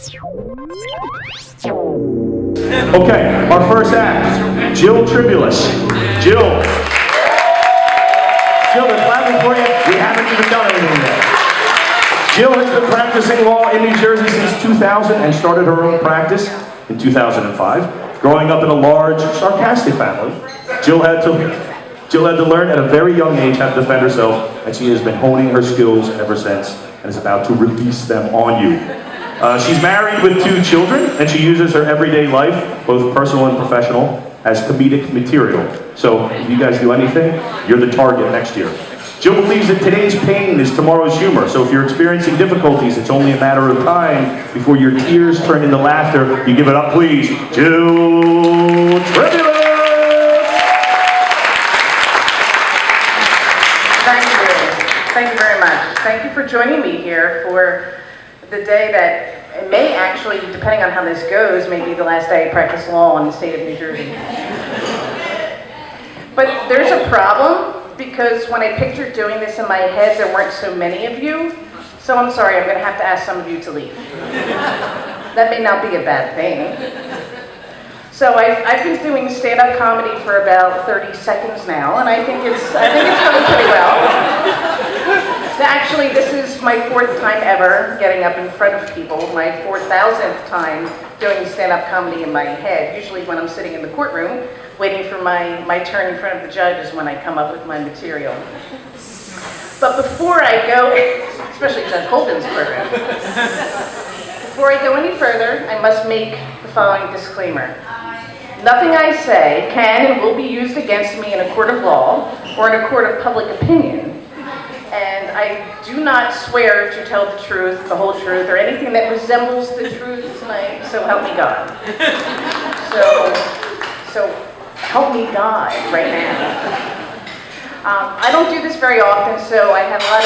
Okay, our first act, Jill Tribulas. Jill, they're clapping for you. We haven't even done anything yet. Jill has been practicing law in New Jersey since 2000 and started her own practice in 2005. Growing up in a large, sarcastic family, Jill had to learn at a very young age how to defend herself, and she has been honing her skills ever since and is about to release them on you. She's married with 2 children, and she uses her everyday life, both personal and professional, as comedic material. So if you guys do anything, you're the target next year. Jill believes that today's pain is tomorrow's humor, so if you're experiencing difficulties, it's only a matter of time before your tears turn into laughter. You give it up, please. Jill Tribulas! Thank you very much. Thank you for joining me here for the day that may actually, depending on how this goes, may be the last day I practice law in the state of New Jersey. But there's a problem, because when I pictured doing this in my head, there weren't so many of you. So I'm sorry, I'm going to have to ask some of you to leave. That may not be a bad thing. So I've been doing stand-up comedy for about 30 seconds now, and I think it's going pretty well. Actually, this is my 4th time ever getting up in front of people, my 4,000th time doing stand-up comedy in my head. Usually when I'm sitting in the courtroom, waiting for my turn in front of the judge is when I come up with my material. But before I go, especially Judge Holden's courtroom, before I go any further, I must make the following disclaimer. Nothing I say can and will be used against me in a court of law or in a court of public opinion. And I do not swear to tell the truth, the whole truth, or anything that resembles the truth tonight, so help me God. So help me God right now. I don't do this very often, so I have a lot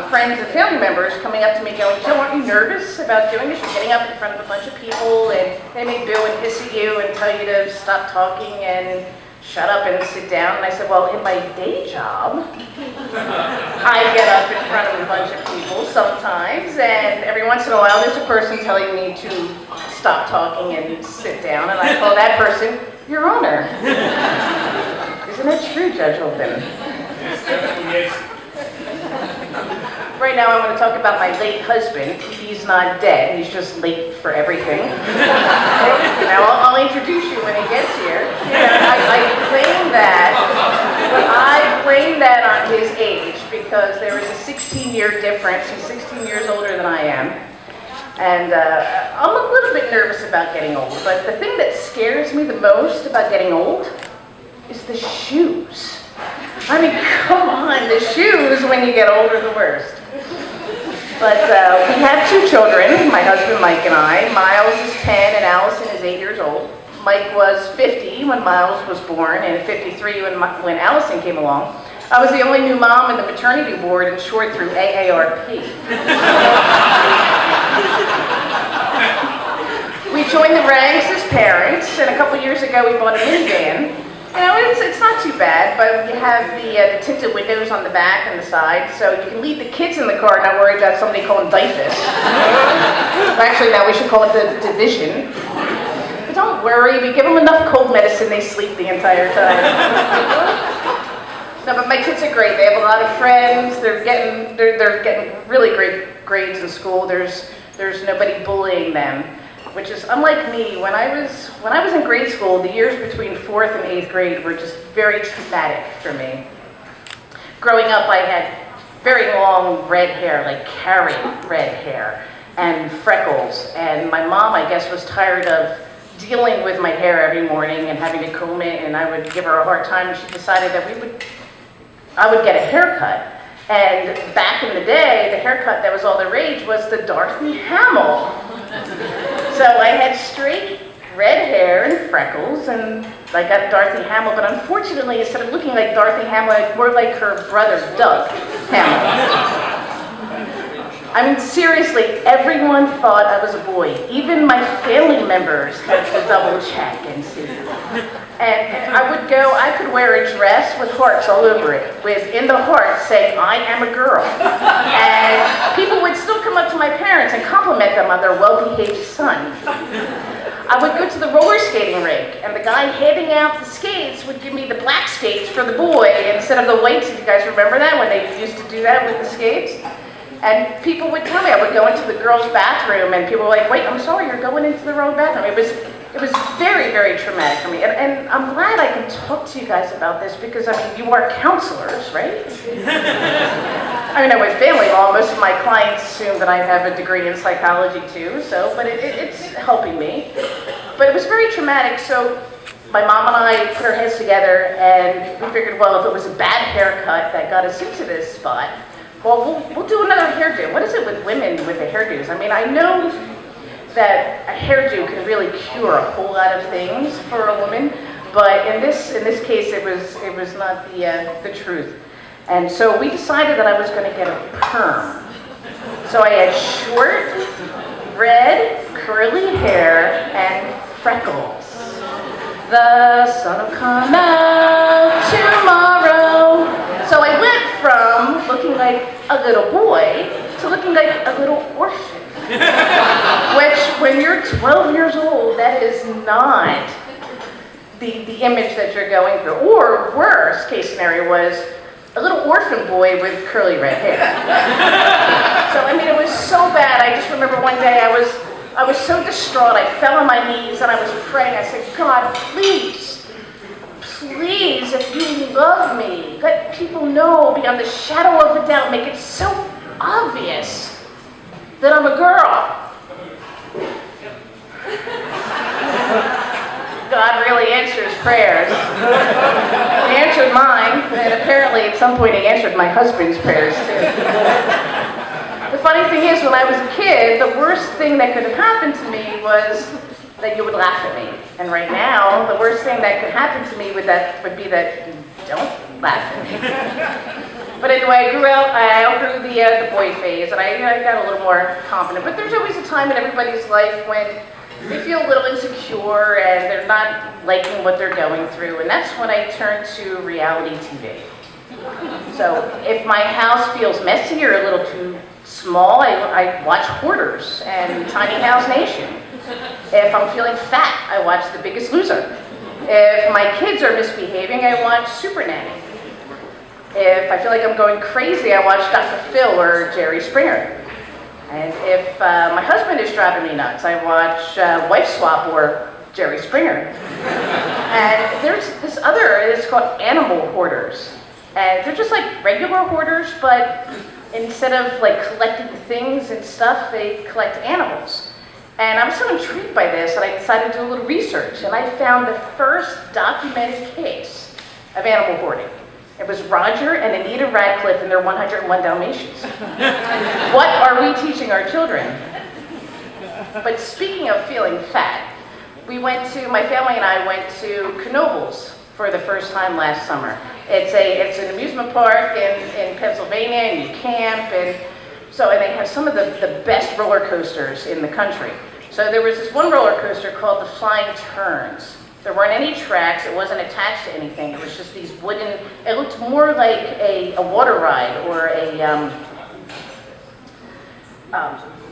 of friends and family members coming up to me going, Jill, aren't you nervous about doing this? You're getting up in front of a bunch of people, and they may boo and hiss at you and tell you to stop talking and shut up and sit down. And I said, well, in my day job, I get up in front of a bunch of people sometimes, and every once in a while there's a person telling me to stop talking and sit down, and I call that person Your Honor. Isn't that true, Judge Holden? Right now I want to talk about my late husband. He's not dead, he's just late for everything. I'll introduce you when he gets here. I blame that on his age, because there is a 16-year difference. He's 16 years older than I am. And I'm a little bit nervous about getting old, but the thing that scares me the most about getting old is the shoes. I mean, come on, the shoes when you get older, the worst. But we have 2 children, my husband Mike and I. Miles is 10 and Allison is 8 years old. Mike was 50 when Miles was born and 53 when Allison came along. I was the only new mom in the maternity ward, in short through AARP. We joined the ranks as parents, and a couple years ago we bought a minivan. It's not too bad, but you have the tinted windows on the back and the side, so you can leave the kids in the car, not worry about somebody calling DIFUS. Actually, now we should call it the division. But don't worry, we give them enough cold medicine, they sleep the entire time. No, but my kids are great. They have a lot of friends. They're getting really great grades in school. There's nobody bullying them, which is unlike me. When I was in grade school, the years between 4th and 8th grade were just very traumatic for me. Growing up, I had very long red hair, like carrot red hair, and freckles. And my mom, I guess, was tired of dealing with my hair every morning and having to comb it, and I would give her a hard time, and she decided that I would get a haircut. And back in the day, the haircut that was all the rage was the Dorothy Hamill. So I had straight red hair and freckles, and I got Dorothy Hamill, but unfortunately, instead of looking like Dorothy Hamill, I looked more like her brother, Doug Hamill. I mean, seriously, everyone thought I was a boy. Even my family members had to double check and see. And I could wear a dress with hearts all over it, with in the heart saying, I am a girl. And people would still come up to my parents and compliment them on their well-behaved son. I would go to the roller skating rink, and the guy handing out the skates would give me the black skates for the boy instead of the whites. If you guys remember that, when they used to do that with the skates? And people would tell me, I would go into the girls' bathroom, and people were like, wait, I'm sorry, you're going into the wrong bathroom. It was very, very traumatic for me. And I'm glad I can talk to you guys about this because, I mean, you are counselors, right? I mean, I went family law. Most of my clients assume that I have a degree in psychology too, but it's helping me. But it was very traumatic, so my mom and I put our heads together and we figured, well, if it was a bad haircut that got us into this spot, well, we'll do another hairdo. What is it with women with the hairdos? I mean, I know that a hairdo can really cure a whole lot of things for a woman, but in this case, it was not the truth. And so we decided that I was going to get a perm. So I had short, red, curly hair and freckles. The sun will come out tomorrow. So I went from looking like a little boy to looking like a little orphan. Which, when you're 12 years old, that is not the image that you're going through. Or worst case scenario was a little orphan boy with curly red hair. So, I mean, it was so bad. I just remember one day I was so distraught. I fell on my knees and I was praying. I said, God, please, if you love me, let people know beyond the shadow of a doubt. Make it so obvious that I'm a girl. God really answers prayers. He answered mine, and apparently at some point he answered my husband's prayers too. The funny thing is, when I was a kid, the worst thing that could have happened to me was that you would laugh at me. And right now, the worst thing that could happen to me would be that you don't laugh at me. But anyway, I outgrew the boy phase, and I got a little more confident. But there's always a time in everybody's life when they feel a little insecure and they're not liking what they're going through, and that's when I turn to reality TV. So if my house feels messy or a little too small, I watch Hoarders and Tiny House Nation. If I'm feeling fat, I watch The Biggest Loser. If my kids are misbehaving, I watch Super Nanny. If I feel like I'm going crazy, I watch Dr. Phil or Jerry Springer. And if my husband is driving me nuts, I watch Wife Swap or Jerry Springer. And there's this other, it's called Animal Hoarders. And they're just like regular hoarders, but instead of like collecting things and stuff, they collect animals. And I was so intrigued by this that I decided to do a little research, and I found the first documented case of animal hoarding. It was Roger and Anita Radcliffe and their 101 Dalmatians. What are we teaching our children? But speaking of feeling fat, my family and I went to Knoebels for the first time last summer. It's an amusement park in Pennsylvania, and you camp, and they have some of the best roller coasters in the country. So there was this one roller coaster called the Flying Turns. There weren't any tracks, it wasn't attached to anything, it was just these wooden, it looked more like a water ride or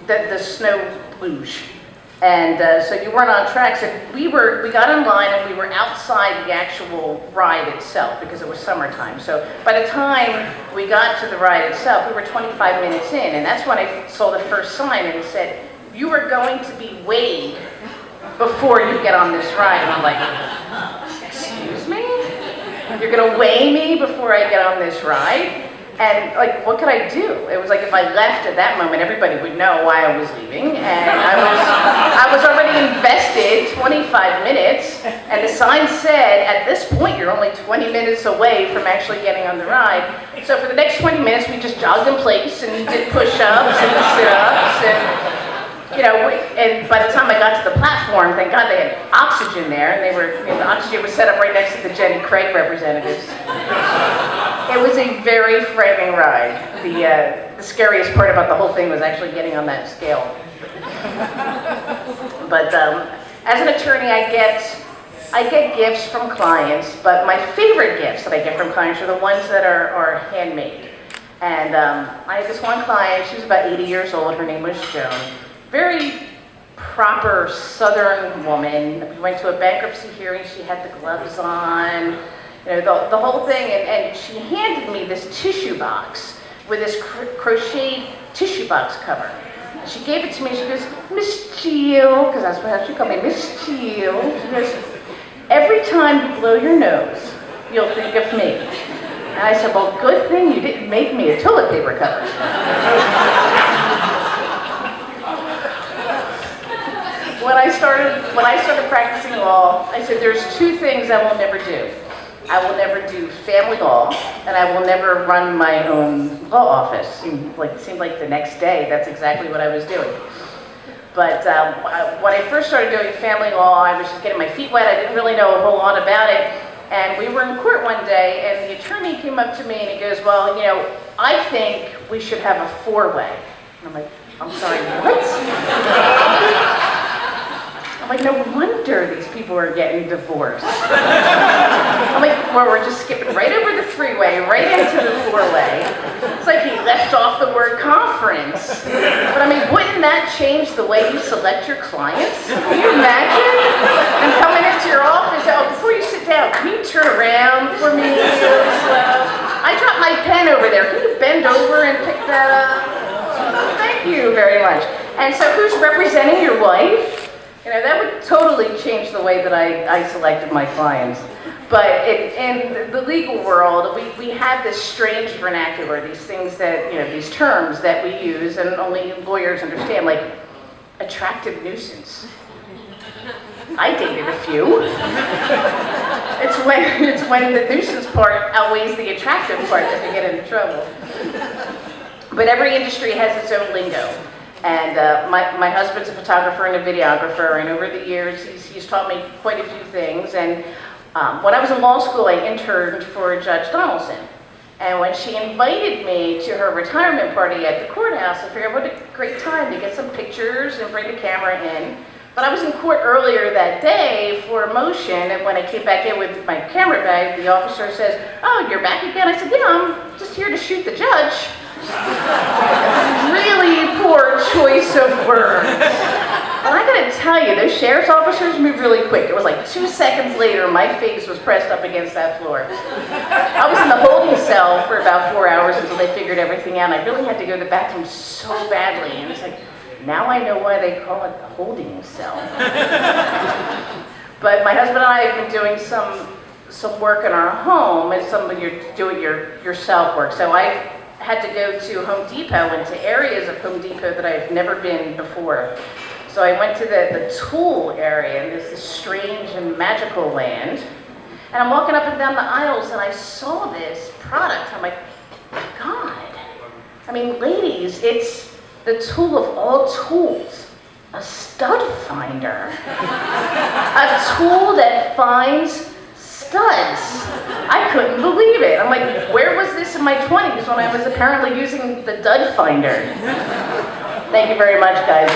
the snow luge. And so you weren't on tracks, and we got in line and we were outside the actual ride itself because it was summertime. So by the time we got to the ride itself, we were 25 minutes in, and that's when I saw the first sign, and it said, "You are going to be weighed before you get on this ride." And I'm like, excuse me? You're gonna weigh me before I get on this ride? And like, what could I do? It was like if I left at that moment, everybody would know why I was leaving. And I was already invested 25 minutes, and the sign said, at this point, you're only 20 minutes away from actually getting on the ride. So for the next 20 minutes, we just jogged in place and did push-ups and sit-ups, and by the time I got to the platform, thank God they had oxygen there, and the oxygen was set up right next to the Jenny Craig representatives. It was a very frightening ride. The scariest part about the whole thing was actually getting on that scale. But as an attorney, I get gifts from clients, but my favorite gifts that I get from clients are the ones that are handmade. And I had this one client, she was about 80 years old, her name was Joan. Very proper Southern woman. We went to a bankruptcy hearing, she had the gloves on, you know, the whole thing, and she handed me this tissue box with this crocheted tissue box cover. And she gave it to me, she goes, "Miss Jill," because that's how she called me, "Miss Jill." She goes, "Every time you blow your nose, you'll think of me." And I said, "Well, good thing you didn't make me a toilet paper cover." When I started practicing law, I said there's two things I will never do. I will never do family law, and I will never run my own law office. It seemed like the next day, that's exactly what I was doing. But when I first started doing family law, I was just getting my feet wet. I didn't really know a whole lot about it. And we were in court one day, and the attorney came up to me and he goes, "Well, you know, I think we should have a four-way." And I'm like, "I'm sorry, what?" I'm like, "No wonder these people are getting divorced." I'm like, "Well, we're just skipping right over the three-way, right into the four-way." It's like he left off the word conference. But I mean, wouldn't that change the way you select your clients? Can you imagine? And coming into your office, "Oh, before you sit down, can you turn around for me really slow? I dropped my pen over there. Can you bend over and pick that up? Thank you very much." And so who's representing your wife? You know, that would totally change the way that I selected my clients. But in the legal world, we have this strange vernacular, these things that, you know, these terms that we use and only lawyers understand, like attractive nuisance. I dated a few. It's when the nuisance part outweighs the attractive part that we get into trouble. But every industry has its own lingo. And my husband's a photographer and a videographer, and over the years he's taught me quite a few things. And when I was in law school, I interned for Judge Donaldson. And when she invited me to her retirement party at the courthouse, I figured what a great time to get some pictures and bring the camera in. But I was in court earlier that day for a motion, and when I came back in with my camera bag, the officer says, "Oh, you're back again?" I said, "Yeah, I'm just here to shoot the judge." Really poor choice of words. And I gotta tell you, those sheriff's officers move really quick. It was like 2 seconds later, my face was pressed up against that floor. I was in the holding cell for about 4 hours until they figured everything out. I really had to go to the bathroom so badly. And it's like, now I know why they call it the holding cell. But my husband and I have been doing some work in our home and some of your do-it-yourself work. So I had to go to Home Depot and to areas of Home Depot that I've never been before. So I went to the tool area, and there's this strange and magical land. And I'm walking up and down the aisles, and I saw this product. I'm like, my God. I mean, ladies, it's the tool of all tools, a stud finder. A tool that finds studs. I couldn't believe it. I'm like, where was this in my 20s when I was apparently using the dud finder? Thank you very much, guys.